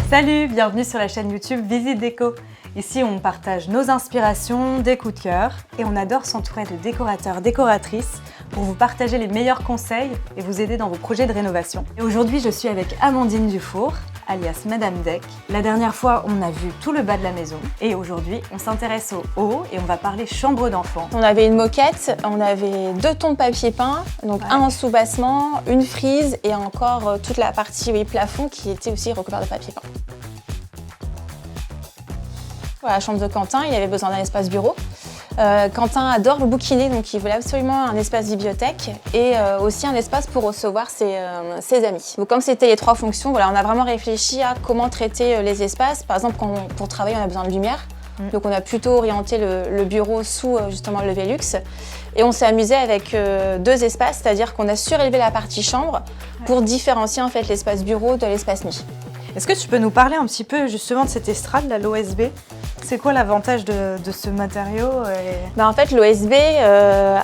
Salut, bienvenue sur la chaîne YouTube Visite Déco. Ici, on partage nos inspirations, des coups de cœur et on adore s'entourer de décorateurs, décoratrices pour vous partager les meilleurs conseils et vous aider dans vos projets de rénovation. Et aujourd'hui, je suis avec Amandine Dufour, alias Madame Deck. La dernière fois, on a vu tout le bas de la maison et aujourd'hui, on s'intéresse au haut et on va parler chambre d'enfant. On avait une moquette, on avait 2 tons de papier peint, donc un en sous-bassement, une frise et encore toute la partie plafond qui était aussi recouverte de papier peint. Voilà, la chambre de Quentin, il avait besoin d'un espace bureau. Quentin adore bouquiner, donc il voulait absolument un espace bibliothèque et aussi un espace pour recevoir ses amis. Donc comme c'était les 3 fonctions, voilà, on a vraiment réfléchi à comment traiter les espaces. Par exemple, pour travailler, on a besoin de lumière. Donc on a plutôt orienté le bureau sous justement le Velux. Et on s'est amusé avec 2 espaces, c'est-à-dire qu'on a surélevé la partie chambre pour différencier en fait l'espace bureau de l'espace nuit. Est-ce que tu peux nous parler un petit peu justement de cette estrade, l'OSB ? C'est quoi l'avantage de ce matériau En fait, l'OSB,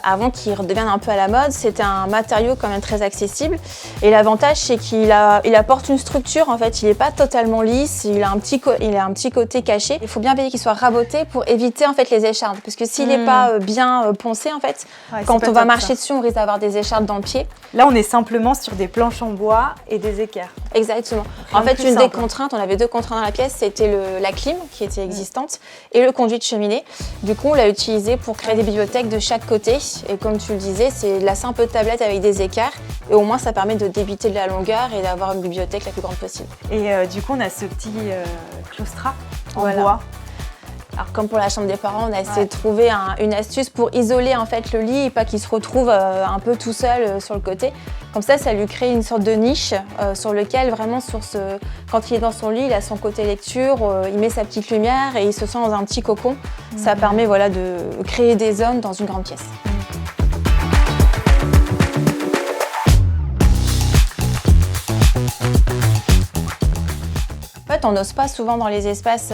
avant qu'il redevienne un peu à la mode, c'était un matériau quand même très accessible. Et l'avantage, c'est qu'il apporte une structure. En fait, il n'est pas totalement lisse, il a un petit côté caché. Il faut bien veiller qu'il soit raboté pour éviter en fait les échardes. Parce que s'il n'est pas bien poncé, en fait, quand on va marcher dessus, on risque d'avoir des échardes dans le pied. Là, on est simplement sur des planches en bois et des équerres. Exactement. En fait, une des contraintes, on avait 2 contraintes dans la pièce, c'était la clim qui était existante et le conduit de cheminée. Du coup, on l'a utilisé pour créer des bibliothèques de chaque côté. Et comme tu le disais, c'est la simple tablette avec des écarts. Et au moins, ça permet de débiter de la longueur et d'avoir une bibliothèque la plus grande possible. Et du coup, on a ce petit claustrat en bois. Alors comme pour la chambre des parents, on a essayé de trouver une astuce pour isoler en fait le lit et pas qu'il se retrouve un peu tout seul sur le côté. Comme ça lui crée une sorte de niche sur lequel vraiment quand il est dans son lit, il a son côté lecture, il met sa petite lumière et il se sent dans un petit cocon. Ça permet de créer des zones dans une grande pièce. En fait, on n'ose pas souvent dans les espaces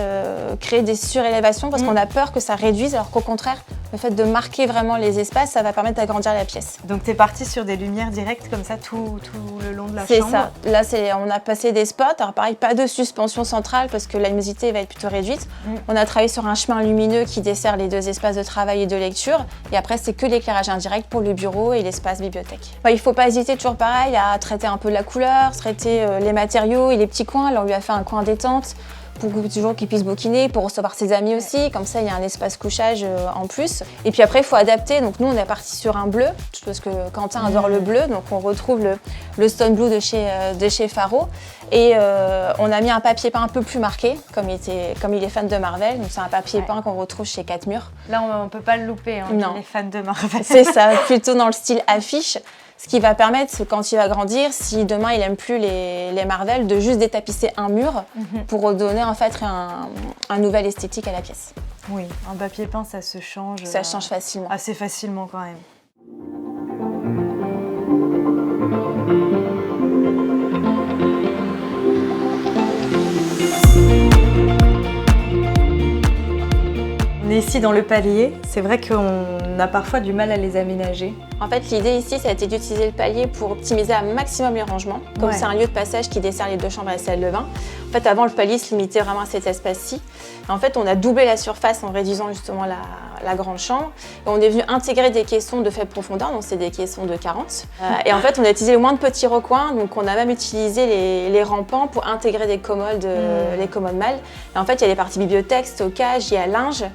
créer des surélévations parce qu'on a peur que ça réduise, alors qu'au contraire, le fait de marquer vraiment les espaces, ça va permettre d'agrandir la pièce. Donc tu es partie sur des lumières directes comme ça tout le long de la chambre ? C'est ça. Là, on a passé des spots. Alors pareil, pas de suspension centrale parce que la luminosité va être plutôt réduite. On a travaillé sur un chemin lumineux qui dessert les 2 espaces de travail et de lecture. Et après, c'est que l'éclairage indirect pour le bureau et l'espace bibliothèque. Il ne faut pas hésiter, toujours pareil, à traiter un peu de la couleur, traiter les matériaux et les petits coins. Là, on lui a fait un coin détente pour toujours qu'il puisse bouquiner, pour recevoir ses amis aussi. Comme ça, il y a un espace couchage en plus. Et puis après, il faut adapter. Donc nous, on est parti sur un bleu, parce que Quentin adore le bleu. Donc on retrouve le Stone Blue de chez Faro. Et on a mis un papier peint un peu plus marqué, comme il est fan de Marvel. Donc c'est un papier peint qu'on retrouve chez 4 Murs. Là, on ne peut pas le louper, il est fan de Marvel. C'est ça, plutôt dans le style affiche. Ce qui va permettre, quand il va grandir, si demain il n'aime plus les Marvel, de juste détapisser un mur pour redonner en fait un nouvel esthétique à la pièce. Oui, un papier peint, ça se change. Ça change facilement. Assez facilement quand même. On est ici dans le palier. C'est vrai qu'on a parfois du mal à les aménager. En fait, l'idée ici, ça a été d'utiliser le palier pour optimiser un maximum les rangements. Comme c'est un lieu de passage qui dessert les 2 chambres et la salle de bain. En fait, avant, le palier se limitait vraiment à cet espace-ci. En fait, on a doublé la surface en réduisant justement la grande chambre. Et on est venu intégrer des caissons de faible profondeur, donc c'est des caissons de 40. Et en fait, on a utilisé le moins de petits recoins, donc on a même utilisé les rampants pour intégrer des commodes, les commodes mâles. Et en fait, il y a des parties bibliothèque, stockage, il y a linge.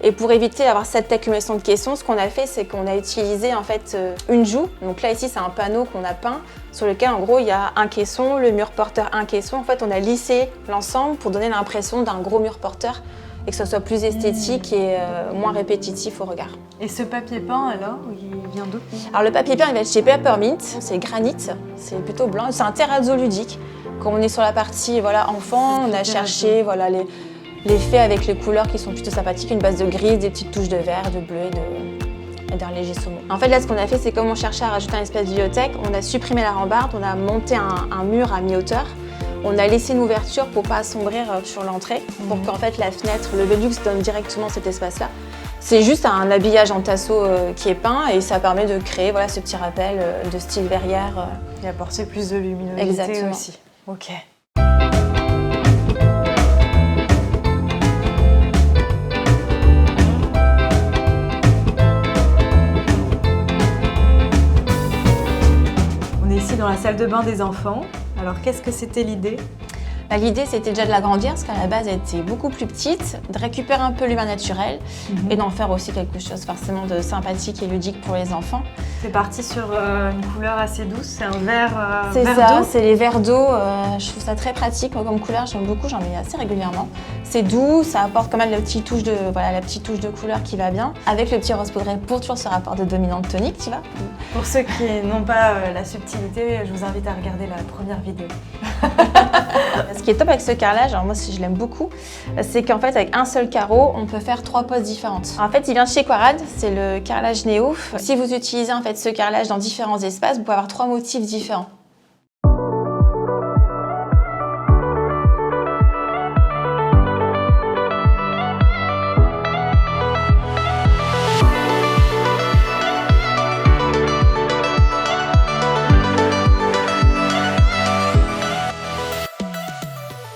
Et pour éviter d'avoir cette accumulation de caissons, ce qu'on a fait, c'est qu'on a utilisé en fait une joue. Donc là, ici, c'est un panneau qu'on a peint sur lequel, en gros, il y a un caisson, le mur porteur, un caisson. En fait, on a lissé l'ensemble pour donner l'impression d'un gros mur porteur et que ce soit plus esthétique et moins répétitif au regard. Et ce papier peint, alors, il vient d'où ? Alors, le papier peint, il vient de chez Peppermint. C'est granit, c'est plutôt blanc. C'est un terrazzo ludique. Quand on est sur la partie enfant, on a cherché les faits avec les couleurs qui sont plutôt sympathiques, une base de gris, des petites touches de vert, de bleu et d'un léger saumon. En fait, là, ce qu'on a fait, c'est comme on cherchait à rajouter un espace bibliothèque, on a supprimé la rambarde, on a monté un mur à mi-hauteur. On a laissé une ouverture pour ne pas assombrir sur l'entrée, pour qu'en fait la fenêtre, le Velux donne directement cet espace-là. C'est juste un habillage en tasseau qui est peint et ça permet de créer voilà, ce petit rappel de style verrière. Et apporter plus de luminosité Exactement. aussi. Ok. On est ici dans la salle de bain des enfants. Alors qu'est-ce que c'était l'idée ? L'idée, c'était déjà de l'agrandir, parce qu'à la base, elle était beaucoup plus petite, de récupérer un peu l'humain naturel et d'en faire aussi quelque chose forcément de sympathique et ludique pour les enfants. C'est parti sur une couleur assez douce, c'est un vert C'est vert ça, d'eau. c'est les verres d'eau. Je trouve ça très pratique. Moi, comme couleur, j'aime beaucoup, j'en mets assez régulièrement. C'est doux, ça apporte quand même la petite touche de couleur qui va bien. Avec le petit rose poudré pour toujours ce rapport de dominante tonique, tu vois. Pour ceux qui n'ont pas la subtilité, je vous invite à regarder la première vidéo. Ce qui est top avec ce carrelage, alors moi je l'aime beaucoup, c'est qu'en fait avec un seul carreau, on peut faire 3 poses différentes. En fait, il vient de chez Quarad, c'est le carrelage Néo. Si vous utilisez en fait ce carrelage dans différents espaces, vous pouvez avoir 3 motifs différents.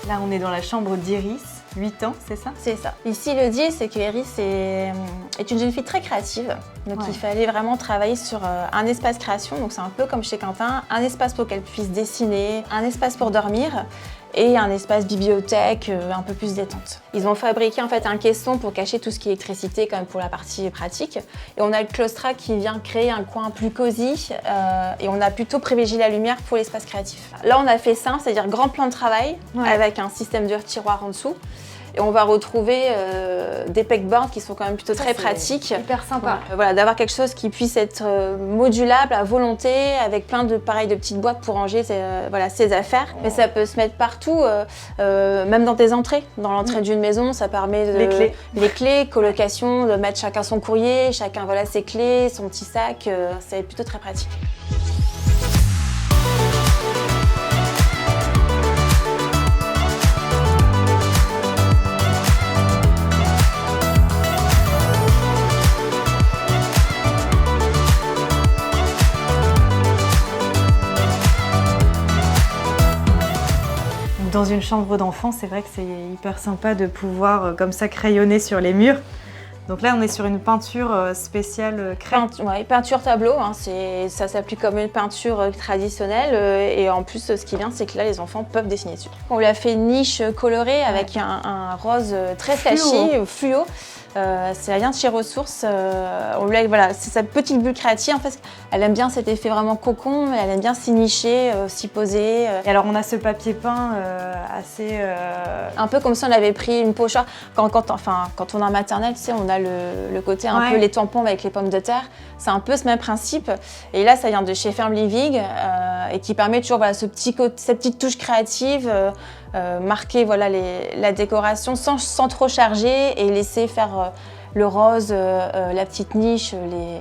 Là, on est dans la chambre d'Iris, 8 ans, c'est ça ? C'est ça. Ici, le deal, c'est que Iris est une jeune fille très créative. Donc, il fallait vraiment travailler sur un espace création. Donc, c'est un peu comme chez Quentin, un espace pour qu'elle puisse dessiner, un espace pour dormir et un espace bibliothèque un peu plus détente. Ils ont fabriqué en fait un caisson pour cacher tout ce qui est électricité, quand même pour la partie pratique. Et on a le claustra qui vient créer un coin plus cosy et on a plutôt privilégié la lumière pour l'espace créatif. Là, on a fait ça, c'est-à-dire grand plan de travail avec un système de tiroir en dessous. Et on va retrouver des pegboards qui sont quand même plutôt très pratiques. Hyper sympa. Voilà, d'avoir quelque chose qui puisse être modulable à volonté, avec plein de petites boîtes pour ranger ses affaires. Mais ça peut se mettre partout, même dans tes entrées. Dans l'entrée d'une maison, ça permet de... Les clés, colocation, de mettre chacun son courrier, chacun ses clés, son petit sac. C'est plutôt très pratique. Dans une chambre d'enfant, c'est vrai que c'est hyper sympa de pouvoir comme ça crayonner sur les murs. Donc là, on est sur une peinture spéciale crêpe. Peinture tableau, hein, ça s'applique comme une peinture traditionnelle et en plus, ce qui est bien, c'est que là, les enfants peuvent dessiner dessus. On lui a fait une niche colorée avec un rose très flashy, fluo. C'est rien de chez Ressources. C'est sa petite bulle créative. En fait, elle aime bien cet effet vraiment cocon, mais elle aime bien s'y nicher, s'y poser. Et alors, on a ce papier peint assez... Un peu comme si on avait pris une pochoir. Quand on est en maternelle, tu sais, on a le côté un peu les tampons avec les pommes de terre. C'est un peu ce même principe. Et là, ça vient de chez Ferme Living et qui permet toujours cette petite touche créative. Marquer la décoration sans trop charger et laisser faire le rose, la petite niche,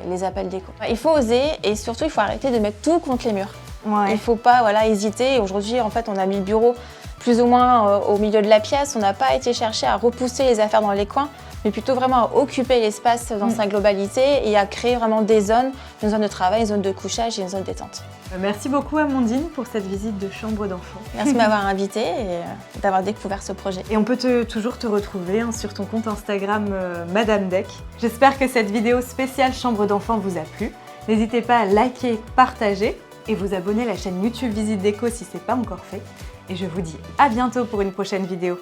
les appels déco. Il faut oser et surtout il faut arrêter de mettre tout contre les murs. Il ne faut pas hésiter. Aujourd'hui, en fait, on a mis le bureau plus ou moins au milieu de la pièce. On n'a pas été chercher à repousser les affaires dans les coins, mais plutôt vraiment à occuper l'espace dans sa globalité et à créer vraiment des zones, une zone de travail, une zone de couchage et une zone détente. Merci beaucoup Amandine pour cette visite de chambre d'enfant. Merci de m'avoir invitée et d'avoir découvert ce projet. Et on peut toujours te retrouver sur ton compte Instagram Madame Deck. J'espère que cette vidéo spéciale chambre d'enfant vous a plu. N'hésitez pas à liker, partager et vous abonner à la chaîne YouTube Visite Déco si ce n'est pas encore fait. Et je vous dis à bientôt pour une prochaine vidéo.